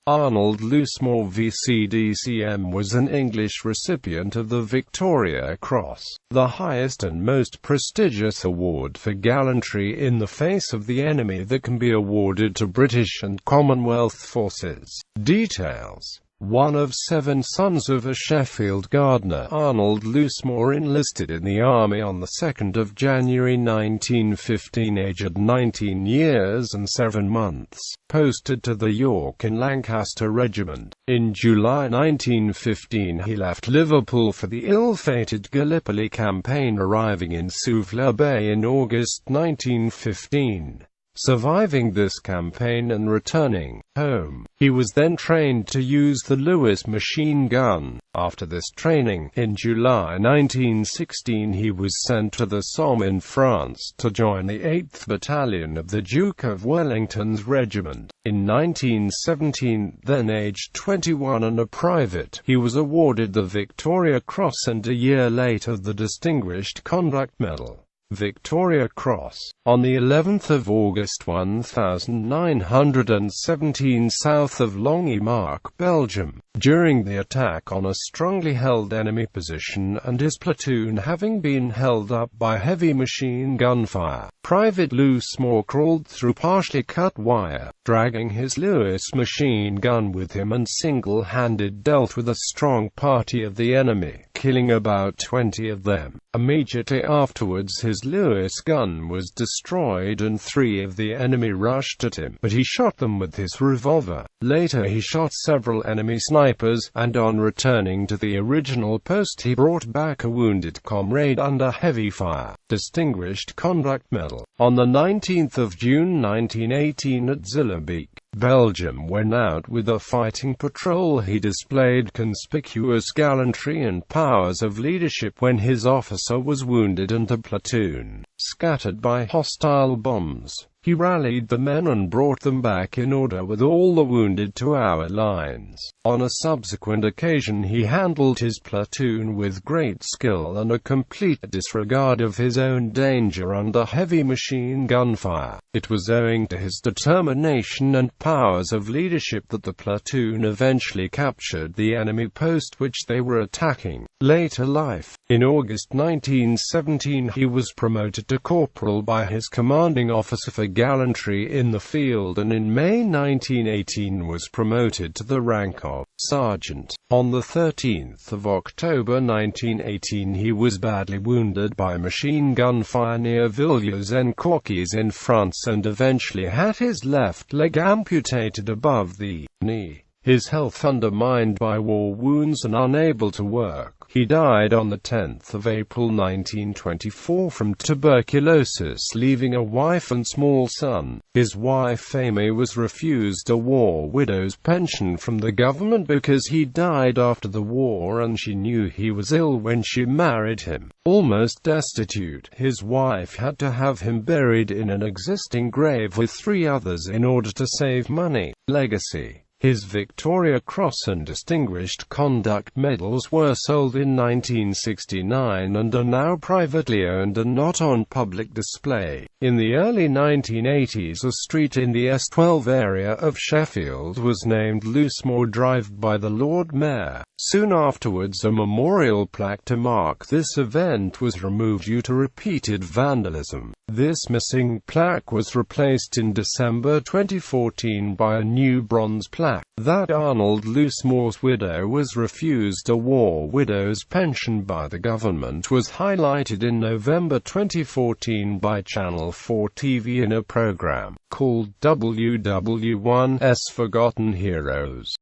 Arnold Loosemore VC DCM was an English recipient of the Victoria Cross, the highest and most prestigious award for gallantry in the face of the enemy that can be awarded to British and Commonwealth forces. Details: one of 7 sons of a Sheffield gardener, Arnold Loosemore enlisted in the army on 2 January 1915, aged 19 years and 7 months, posted to the York and Lancaster Regiment. In July 1915 he left Liverpool for the ill-fated Gallipoli campaign, arriving in Suvla Bay in August 1915. Surviving this campaign and returning home, he was then trained to use the Lewis machine gun. After this training, in July 1916 he was sent to the Somme in France to join the 8th Battalion of the Duke of Wellington's regiment. In 1917, then aged 21 and a private, he was awarded the Victoria Cross and a year later the Distinguished Conduct Medal. Victoria Cross. On the 11th of August 1917, south of Longuemarck, Belgium, during the attack on a strongly held enemy position and his platoon having been held up by heavy machine gun fire, Private Loosemore crawled through partially cut wire, dragging his Lewis machine gun with him, and single-handed dealt with a strong party of the enemy, killing about 20 of them. Immediately afterwards his Lewis gun was destroyed and 3 of the enemy rushed at him, but he shot them with his revolver. Later he shot several enemy snipers, and on returning to the original post he brought back a wounded comrade under heavy fire. Distinguished Conduct Medal. On the 19th of June 1918 at Zillebeek, Belgium, when out with a fighting patrol, he displayed conspicuous gallantry and powers of leadership when his officer was wounded and the platoon scattered by hostile bombs. He rallied the men and brought them back in order with all the wounded to our lines. On a subsequent occasion he handled his platoon with great skill and a complete disregard of his own danger under heavy machine gun fire. It was owing to his determination and powers of leadership that the platoon eventually captured the enemy post which they were attacking. Later life. In August 1917 he was promoted to corporal by his commanding officer for gallantry in the field, and in May 1918 was promoted to the rank of sergeant. On the 13th of October 1918 he was badly wounded by machine gun fire near Villers-en-Coquilles in France and eventually had his left leg amputated above the knee. His health undermined by war wounds and unable to work, he died on the 10th of April 1924 from tuberculosis, leaving a wife and small son. His wife Amy was refused a war widow's pension from the government because he died after the war and she knew he was ill when she married him. Almost destitute, his wife had to have him buried in an existing grave with 3 others in order to save money. Legacy. His Victoria Cross and Distinguished Conduct Medals were sold in 1969 and are now privately owned and not on public display. In the early 1980s, a street in the S12 area of Sheffield was named Loosemore Drive by the Lord Mayor. Soon afterwards, a memorial plaque to mark this event was removed due to repeated vandalism. This missing plaque was replaced in December 2014 by a new bronze plaque. That Arnold Loosemore's widow was refused a war widow's pension by the government was highlighted in November 2014 by Channel 4 TV in a program called WW1's Forgotten Heroes.